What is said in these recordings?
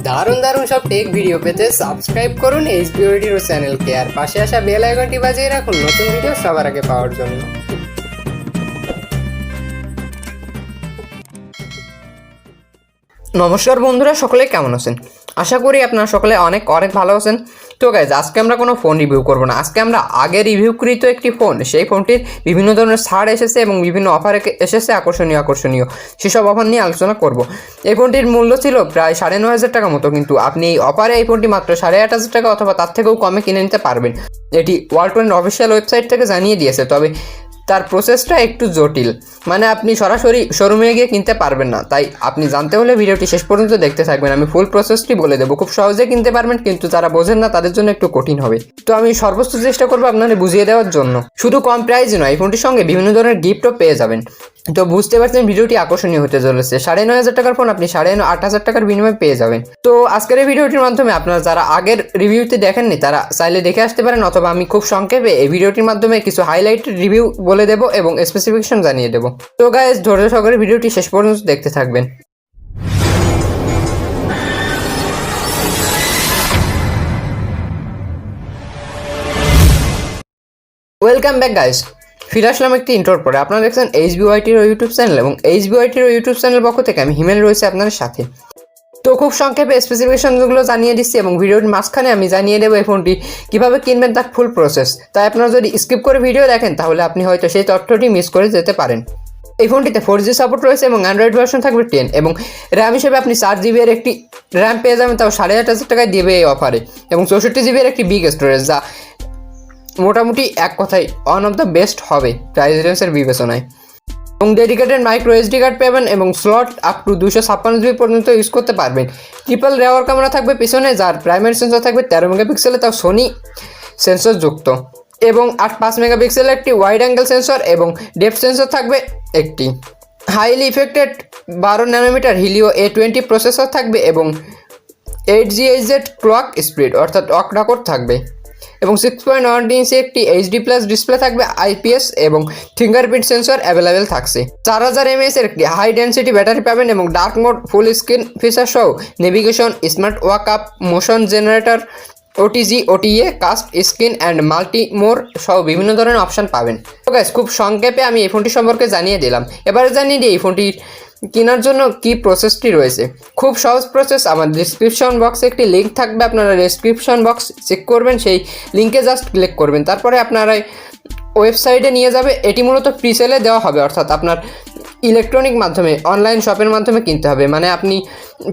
দারুণ দারুণ সব টেক ভিডিও পেতে সাবস্ক্রাইব করুন SBOD চ্যানেলকে আর পাশে আসা বেল আইকনটি বাজিয়ে রাখুন নতুন ভিডিও সবার আগে পাওয়ার জন্য। নমস্কার বন্ধুরা, সকলে কেমন আছেন? আশা করি আপনারা সকলে অনেক ভালো আছেন। তো গাইজ, আজকে আমরা কোনো ফোন রিভিউ করব না। আজকে আমরা আগে রিভিউকৃত একটি ফোন, সেই ফোনটির বিভিন্ন ধরনের ছাড় এসেছে এবং বিভিন্ন অফার এসেছে আকর্ষণীয় সেসব অফার নিয়ে আলোচনা করব। এই ফোনটির মূল্য ছিল প্রায় 9,500 টাকা মতো, কিন্তু আপনি এই অফারে এই ফোনটি মাত্র 8,500 টাকা অথবা তার থেকেও কমে কিনে নিতে পারবেন। এটি ওয়ালটনের অফিসিয়াল ওয়েবসাইট থেকে জানিয়ে দিয়েছে, তবে তার প্রসেসটা একটু জটিল, মানে আপনি সরাসরি শোরুমে গিয়ে কিনতে পারবেন না। তাই আপনি জানতে হলে ভিডিওটি শেষ পর্যন্ত দেখতে থাকবেন। আমি ফুল প্রসেসটি বলে দেবো, খুব সহজে কিনতে পারবেন, কিন্তু যারা বোঝেন না তাদের জন্য একটু কঠিন হবে। তো আমি সর্বোচ্চ চেষ্টা করবো আপনাদের বুঝিয়ে দেওয়ার জন্য। শুধু কম প্রাইসই নয়, এই ফোনটির সঙ্গে বিভিন্ন ধরনের গিফটও পেয়ে যাবেন। তো বুঝতে পারছেন ভিডিওটি আকর্ষণীয় হতে চলেছে। 9,500 টাকার ফোন আপনি 8,500 টাকার বিনিময়ে পেয়ে যাবেন। তো আজকের এই ভিডিওটির মাধ্যমে আপনারা যারা আগের রিভিউতে দেখেননি তারা চাইলে দেখে আসতে পারেন, অথবা আমি খুব সংক্ষেপে এই ভিডিওটির মাধ্যমে কিছু হাইলাইটেড রিভিউ বলে দেবো এবং স্পেসিফিকেশন জানিয়ে দেবো। তো গাইস, ধৈর্য সহকারে ভিডিওটি শেষ পর্যন্ত দেখতে থাকবেন। ওয়েলকাম ব্যাক গাইস, ফিরে আসলাম একটি ইন্ট্রোর পরে। আপনারা দেখছেন SBYTর ইউটিউব চ্যানেল, এবং SBYTর ইউটিউব চ্যানেল পক্ষ থেকে আমি হিমেল রয়েছে আপনাদের সাথে। তো খুব সংক্ষেপে স্পেসিফিকেশনগুলো জানিয়ে দিচ্ছি এবং ভিডিওটির মাঝখানে আমি জানিয়ে দেবো এই ফোনটি কীভাবে কিনবেন তার ফুল প্রসেস। তাই আপনারা যদি স্কিপ করে ভিডিও দেখেন তাহলে আপনি হয়তো সেই তথ্যটি মিস করে যেতে পারেন। এই ফোনটিতে 4G সাপোর্ট রয়েছে এবং অ্যান্ড্রয়েড ভার্সন থাকবে 10, এবং র্যাম হিসেবে আপনি 4GB এর একটি র্যাম পেয়ে যাবেন, তাও 8,500 টাকায় দেবে এই অফারে, এবং 64GB এর একটি বিগ স্টোরেজ, যা মোটামুটি এক কথায় ওয়ান অফ দ্য বেস্ট হবে প্রাইস রেঞ্জের বিবেচনায়। এবং ডেডিকেটেড মাইক্রো SD কার্ড পাবেন এবং স্লট আপ টু 256GB পর্যন্ত ইউজ করতে পারবেন। ট্রিপল রেয়ার ক্যামেরা থাকবে পিছনে, যার প্রাইমারি সেন্সর থাকবে 13 মেগাপিক্সেলের, তাও সোনি সেন্সর যুক্ত, এবং 5 মেগাপিক্সেলের একটি ওয়াইড অ্যাঙ্গেল সেন্সর এবং ডেপথ সেন্সর থাকবে একটি। Highly effected 12 nanometre Helio A20 processor থাকবে এবং 8GHz ক্লক স্পিড অর্থাৎ অক্টাকোর থাকবে, এবং 6.1 ইঞ্চি একটি HD+ ডিসপ্লে থাকবে, IPS এবং ফিঙ্গারপ্রিন্ট সেন্সর অ্যাভেলেবেল থাকছে। 4000 mAh এর একটি হাই ডেন্সিটি ব্যাটারি পাবেন, এবং dark mode, full screen feature সহ navigation, smart wake up, motion generator, OTG, OTA, cast screen and multi more সহ বিভিন্ন ধরনের অপশান পাবেন। তো গাইস, খুব সংক্ষেপে আমি এই ফোনটি সম্পর্কে জানিয়ে দিলাম। এবারে জানিয়ে দিই এই ফোনটির কেনার জন্য কি প্রসেসটি রয়েছে। খুব সহজ প্রসেস। আমার ডিসক্রিপশন বক্সে একটি লিঙ্ক থাকবে, আপনারা ডিসক্রিপশন বক্স চেক করবেন, সেই লিঙ্কে জাস্ট ক্লিক করবেন, তারপরে আপনারা ওয়েবসাইটে নিয়ে যাবে। এটি মূলত প্রিসেলে দেওয়া হবে, অর্থাৎ আপনার ইলেকট্রনিক মাধ্যমে অনলাইন শপের মাধ্যমে কিনতে হবে, মানে আপনি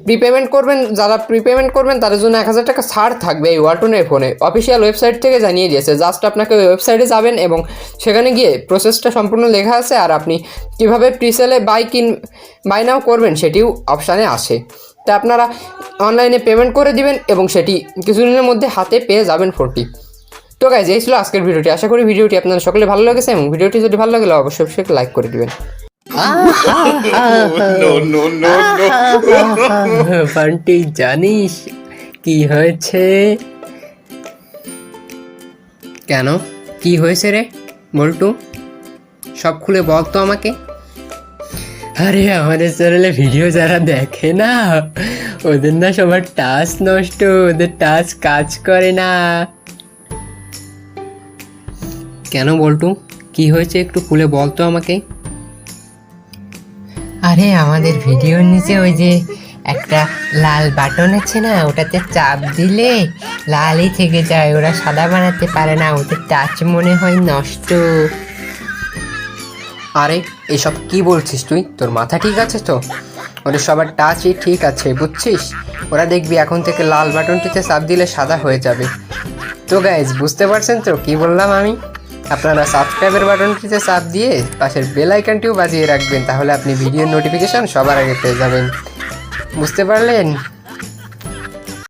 প্রিপেমেন্ট করবেন। যারা প্রিপেমেন্ট করবেন তাদের জন্য 1,000 টাকা ছাড় থাকবে এই ওয়ালটনের ফোনে, অফিসিয়াল ওয়েবসাইট থেকে জানিয়ে দিয়েছে। জাস্ট আপনাকে ওই ওয়েবসাইটে যাবেন এবং সেখানে গিয়ে প্রসেসটা সম্পূর্ণ লেখা আছে, আর আপনি কীভাবে প্রিসেলে বাই নাও করবেন সেটিও অপশানে আসে। তা আপনারা অনলাইনে পেমেন্ট করে দিবেন এবং সেটি কিছুদিনের মধ্যে হাতে পেয়ে যাবেন ফোনটি। তো গাইজ, এই ছিল আজকের ভিডিওটি। আশা করি ভিডিওটি আপনারা সকলে ভালো লেগেছে, এবং ভিডিওটি যদি ভালো লাগলে অবশ্যই লাইক করে দিবেন। ফান্টি, জানিস কি হয়েছে? কেন, কি হয়েছে রে বল্টু? সব খুলে বল তো আমাকে। আরে আমাদের চ্যানেলে ভিডিও যারা দেখে না, ওদের না সবার টাচ নষ্ট, ওদের টাচ কাজ করে না। কেন বল্টু, কি হয়েছে একটু খুলে বল তো আমাকে। আরে আমাদের ভিডিওর নিচে ওই যে একটা লাল বাটন আছে না, ওটাতে চাপ দিলে লালই থেকে যায়, ওরা সাদা বানাতে পারে না, ওদের টাচ মনে হয় নষ্ট। আরে এসব কি বলছিস তুই? তোর মাথা ঠিক আছে তো? ওদের সবার টাচই ঠিক আছে, বুঝছিস? ওরা দেখবি এখন থেকে লাল বাটনটিতে চাপ দিলে সাদা হয়ে যাবে। তো গাইজ, বুঝতে পারছেন তো কি বললাম আমি? আপনারা সাবস্ক্রাইবের বাটনটিতে চাপ দিয়ে পাশের বেল আইকনটিও বাজিয়ে রাখবেন, তাহলে আপনি ভিডিওর নোটিফিকেশন সবার আগে পেয়ে যাবেন। বুঝতে পারলেন?